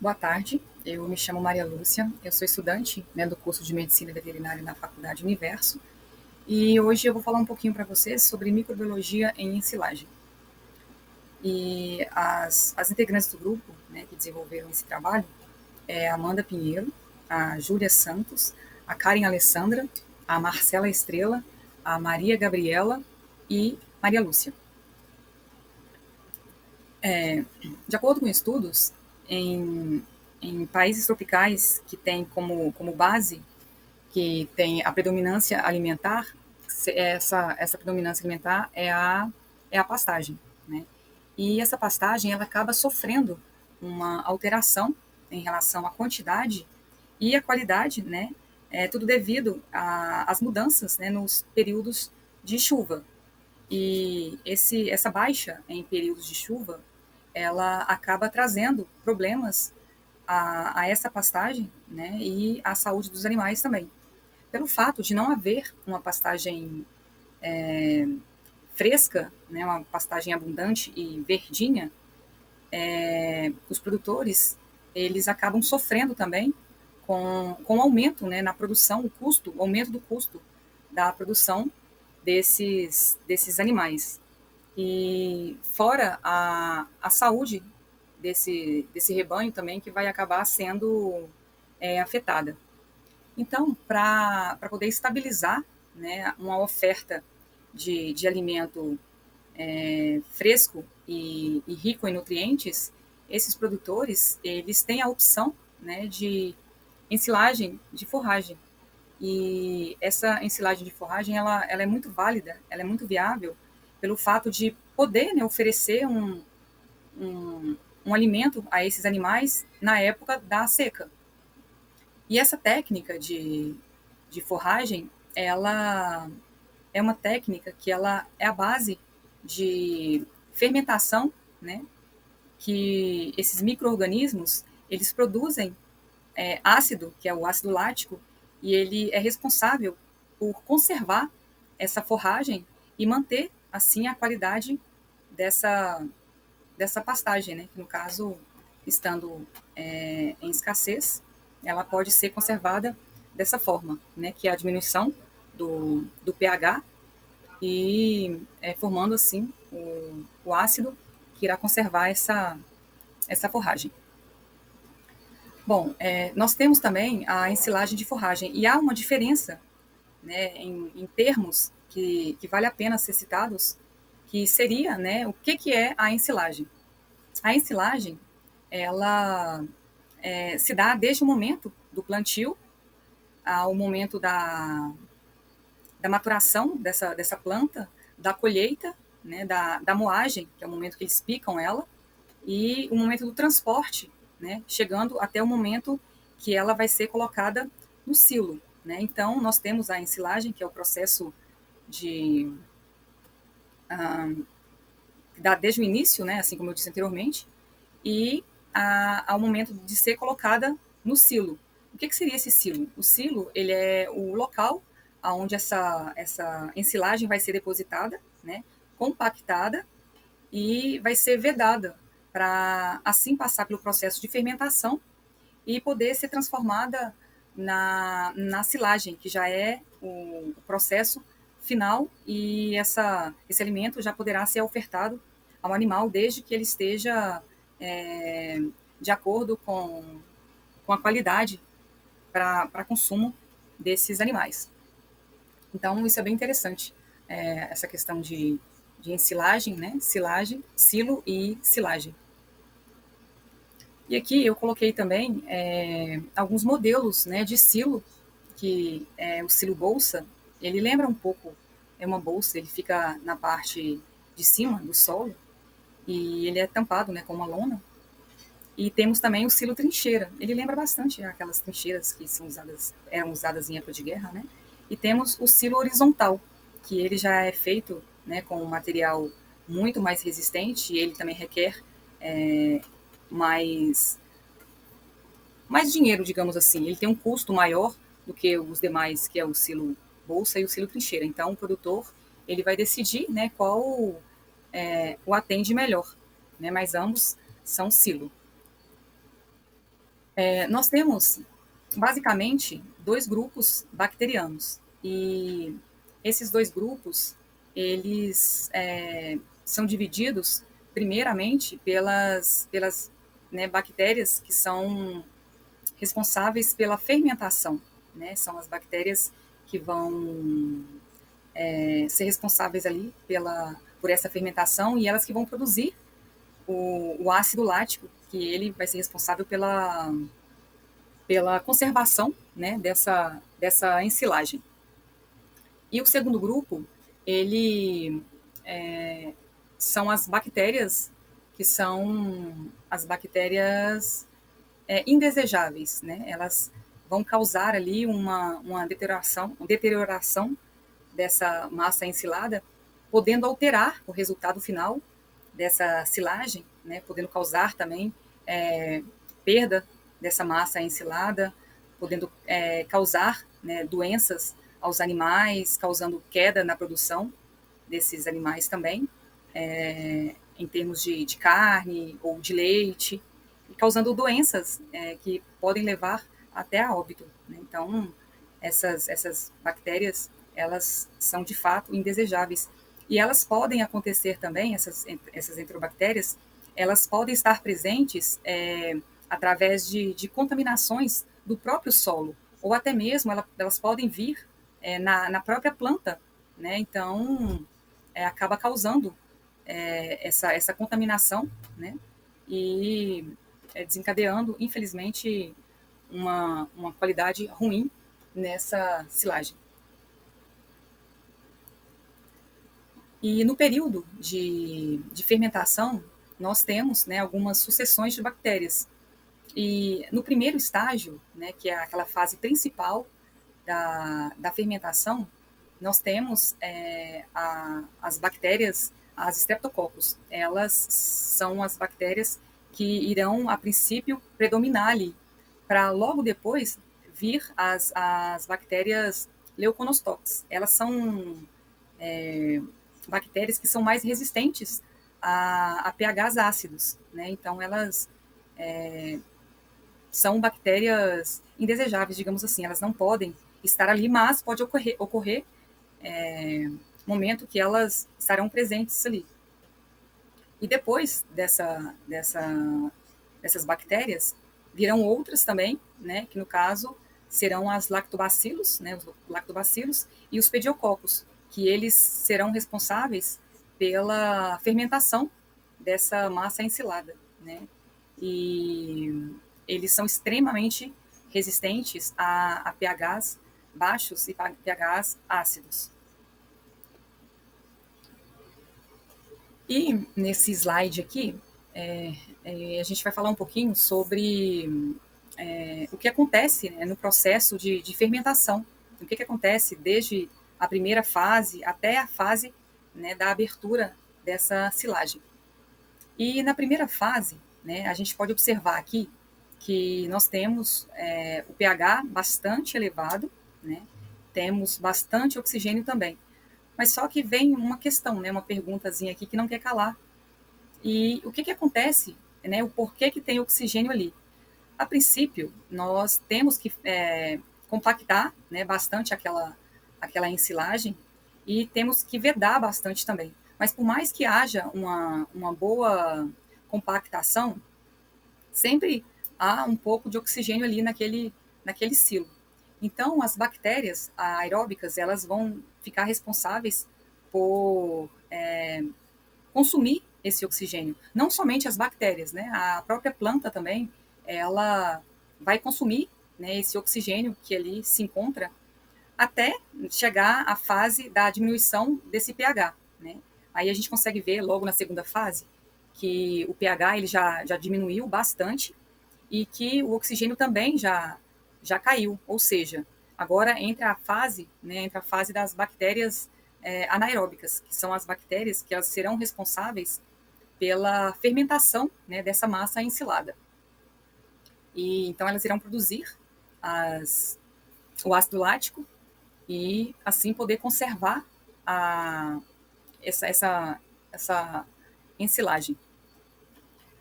Boa tarde, eu me chamo Maria Lúcia, eu sou estudante, né, do curso de Medicina Veterinária na Faculdade Universo e hoje eu vou falar um pouquinho para vocês sobre microbiologia em ensilagem. E as integrantes do grupo, né, que desenvolveram esse trabalho é a Amanda Pinheiro, a Júlia Santos, a Karen Alessandra, a Marcela Estrela, a Maria Gabriela e Maria Lúcia. De acordo com estudos, em países tropicais que têm como base que tem a predominância alimentar, essa predominância alimentar é a pastagem, né? E essa pastagem ela acaba sofrendo uma alteração em relação à quantidade e à qualidade, né? Tudo devido às mudanças, né, nos períodos de chuva. E essa baixa em períodos de chuva, ela acaba trazendo problemas a essa pastagem, né, e à saúde dos animais também. Pelo fato de não haver uma pastagem fresca, né, uma pastagem abundante e verdinha, os produtores eles acabam sofrendo também com o aumento, né, na produção, o aumento do custo da produção desses animais. E fora a saúde desse rebanho também, que vai acabar sendo afetada. Então, para poder estabilizar, né, uma oferta de alimento fresco e rico em nutrientes, esses produtores eles têm a opção, né, de ensilagem de forragem. E essa ensilagem de forragem ela é muito válida, ela é muito viável pelo fato de poder, né, oferecer um alimento a esses animais na época da seca. E essa técnica de forragem, ela é uma técnica que ela é a base de fermentação, né? Que esses micro-organismos, eles produzem ácido, que é o ácido lático, e ele é responsável por conservar essa forragem e manter, assim, a qualidade dessa pastagem, né? Que no caso, estando em escassez, ela pode ser conservada dessa forma, né? Que é a diminuição do pH e formando assim o ácido que irá conservar essa forragem. Bom, nós temos também a ensilagem de forragem e há uma diferença, né, em termos que vale a pena ser citados, que seria, né, o que é a ensilagem. A ensilagem, ela se dá desde o momento do plantio ao momento da maturação dessa planta, da colheita, né, da moagem, que é o momento que eles picam ela, e o momento do transporte, né, chegando até o momento que ela vai ser colocada no silo. Né? Então, nós temos a ensilagem, que é o processo de que dá desde o início, né, assim como eu disse anteriormente, e ao momento de ser colocada no silo. O que seria esse silo? O silo ele é o local onde essa ensilagem vai ser depositada, né, compactada e vai ser vedada para assim passar pelo processo de fermentação e poder ser transformada na silagem, que já é o processo final e esse alimento já poderá ser ofertado ao animal desde que ele esteja é, de acordo com a qualidade para consumo desses animais. Então, isso é bem interessante, essa questão de ensilagem, né? Silagem, silo e silagem. E aqui eu coloquei também alguns modelos, né, de silo, que é o silo bolsa, ele lembra um pouco, é uma bolsa, ele fica na parte de cima do solo, e ele é tampado, né, com uma lona. E temos também o silo trincheira, ele lembra bastante aquelas trincheiras que eram usadas em época de guerra, né? E temos o silo horizontal, que ele já é feito, né, com um material muito mais resistente, e ele também requer mais dinheiro, digamos assim. Ele tem um custo maior do que os demais, que é o silo bolsa e o silo trincheira. Então, o produtor ele vai decidir, né, qual o atende melhor, né? Mas ambos são silo. Nós temos, basicamente, dois grupos bacterianos. E esses dois grupos, eles são divididos, primeiramente, pelas né, bactérias que são responsáveis pela fermentação. Né? São as bactérias que vão ser responsáveis ali por essa fermentação e elas que vão produzir o ácido lático, que ele vai ser responsável pela conservação, né, dessa ensilagem. E o segundo grupo, ele são as bactérias que são as bactérias indesejáveis, né? Elas vão causar ali uma deterioração dessa massa ensilada, podendo alterar o resultado final dessa silagem, né? Podendo causar também perda dessa massa ensilada, podendo causar, né, doenças aos animais, causando queda na produção desses animais também, em termos de carne ou de leite, e causando doenças que podem levar até a óbito. Né? Então, essas bactérias, elas são de fato indesejáveis. E elas podem acontecer também, essas enterobactérias, elas podem estar presentes através de contaminações do próprio solo, ou até mesmo elas podem vir na própria planta. Né? Então, acaba causando essa contaminação, né? E desencadeando, infelizmente, uma qualidade ruim nessa silagem. E no período de fermentação, nós temos, né, algumas sucessões de bactérias. E no primeiro estágio, né, que é aquela fase principal da fermentação, nós temos as bactérias, as streptococcus. Elas são as bactérias que irão, a princípio, predominar ali, para logo depois vir as bactérias leuconostoques. Elas são bactérias que são mais resistentes a pHs ácidos, né? Então, elas são bactérias indesejáveis, digamos assim. Elas não podem estar ali, mas pode ocorrer momento que elas estarão presentes ali. E depois dessas bactérias, virão outras também, né, que no caso serão as lactobacilos, né, os lactobacilos e os pediococcus, que eles serão responsáveis pela fermentação dessa massa ensilada, né? E eles são extremamente resistentes a pHs baixos e pHs ácidos. E nesse slide aqui, a gente vai falar um pouquinho sobre o que acontece, né, no processo de fermentação. O que acontece desde a primeira fase até a fase, né, da abertura dessa silagem. E na primeira fase, né, a gente pode observar aqui que nós temos o pH bastante elevado, né, temos bastante oxigênio também. Mas só que vem uma questão, né, uma perguntazinha aqui que não quer calar. E o que acontece, né, o porquê que tem oxigênio ali? A princípio, nós temos que compactar, né, bastante aquela ensilagem e temos que vedar bastante também. Mas por mais que haja uma boa compactação, sempre há um pouco de oxigênio ali naquele silo. Então, as bactérias aeróbicas, elas vão ficar responsáveis por consumir esse oxigênio. Não somente as bactérias, né? A própria planta também, ela vai consumir, né, esse oxigênio que ali se encontra até chegar à fase da diminuição desse pH, né? Aí a gente consegue ver logo na segunda fase que o pH ele já diminuiu bastante e que o oxigênio também já caiu, ou seja, agora entra a fase, né, entra a fase das bactérias anaeróbicas, que são as bactérias que elas serão responsáveis pela fermentação, né, dessa massa ensilada. E então elas irão produzir o ácido lático e assim poder conservar essa ensilagem.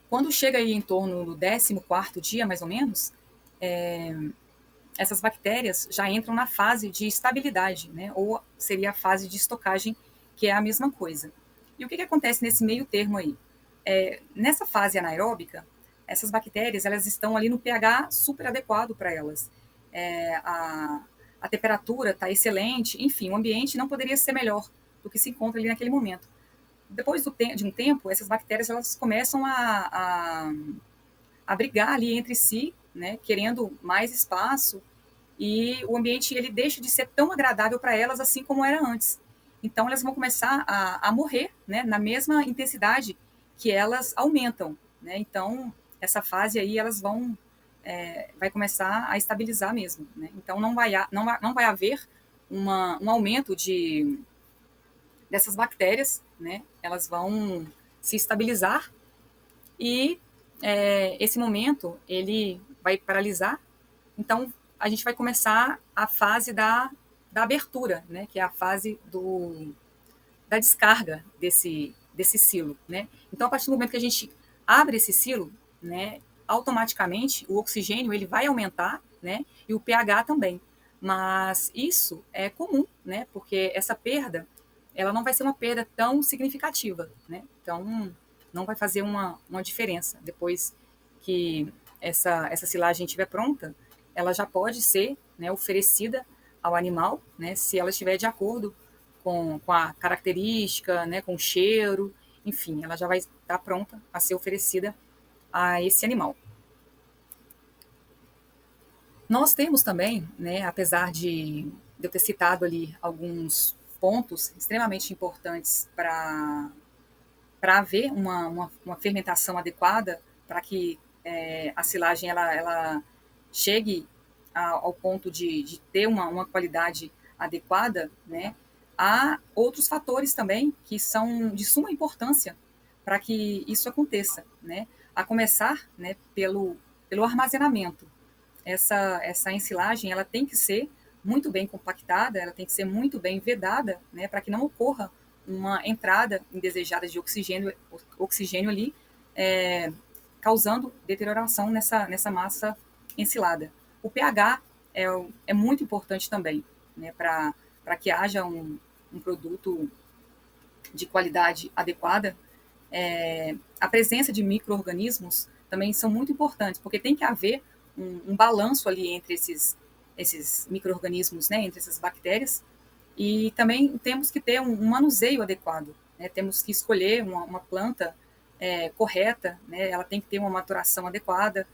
Quando chega aí em torno do 14º dia, mais ou menos, essas bactérias já entram na fase de estabilidade, né? Ou seria a fase de estocagem, que é a mesma coisa. E o que acontece nesse meio termo aí? Nessa fase anaeróbica, essas bactérias elas estão ali no pH super adequado para elas. É, a, a temperatura está excelente, enfim, o ambiente não poderia ser melhor do que se encontra ali naquele momento. Depois de um tempo, essas bactérias elas começam a brigar ali entre si, né, querendo mais espaço, e o ambiente ele deixa de ser tão agradável para elas assim como era antes. Então elas vão começar a morrer, né, na mesma intensidade que elas aumentam, né? Então essa fase aí elas vão vai começar a estabilizar mesmo, né? Então não vai haver um aumento dessas bactérias, né? Elas vão se estabilizar e esse momento ele vai paralisar. Então a gente vai começar a fase da abertura, né? Que é a fase da descarga desse silo, né? Então a partir do momento que a gente abre esse silo, né? Automaticamente o oxigênio ele vai aumentar, né? E o pH também. Mas isso é comum, né? Porque essa perda ela não vai ser uma perda tão significativa, né? Então não vai fazer uma diferença depois que essa silagem estiver pronta, ela já pode ser, né, oferecida ao animal, né, se ela estiver de acordo com a característica, né, com o cheiro, enfim, ela já vai estar pronta a ser oferecida a esse animal. Nós temos também, né, apesar de eu ter citado ali alguns pontos extremamente importantes para haver uma fermentação adequada, para que a silagem ela chegue ao ponto de ter uma qualidade adequada, né? Há outros fatores também que são de suma importância para que isso aconteça, né? A começar, né, pelo armazenamento. Essa ensilagem ela tem que ser muito bem compactada, ela tem que ser muito bem vedada, né, para que não ocorra uma entrada indesejada de oxigênio ali, causando deterioração nessa massa ensilada. O pH é muito importante também, né, para que haja um produto de qualidade adequada. A presença de micro-organismos também são muito importantes, porque tem que haver um balanço ali entre esses micro-organismos, né, entre essas bactérias, e também temos que ter um manuseio adequado, né, temos que escolher uma planta correta, né, ela tem que ter uma maturação adequada,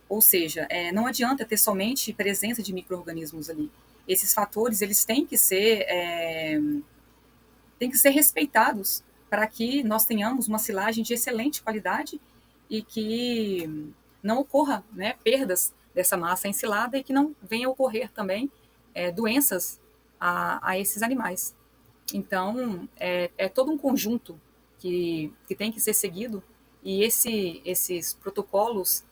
ou seja, não adianta ter somente presença de micro-organismos ali. Esses fatores eles têm que ser respeitados para que nós tenhamos uma silagem de excelente qualidade e que não ocorra, né, perdas dessa massa ensilada e que não venha a ocorrer também doenças a esses animais. Então, é todo um conjunto que tem que ser seguido e esses protocolos,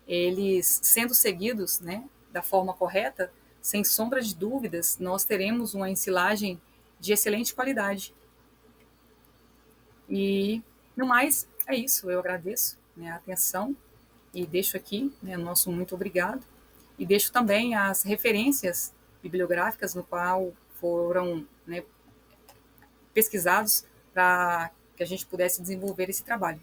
eles sendo seguidos, né, da forma correta, sem sombra de dúvidas, nós teremos uma ensilagem de excelente qualidade. E, no mais, é isso. Eu agradeço, né, a atenção e deixo aqui, né, o nosso muito obrigado. E deixo também as referências bibliográficas no qual foram, né, pesquisados para que a gente pudesse desenvolver esse trabalho.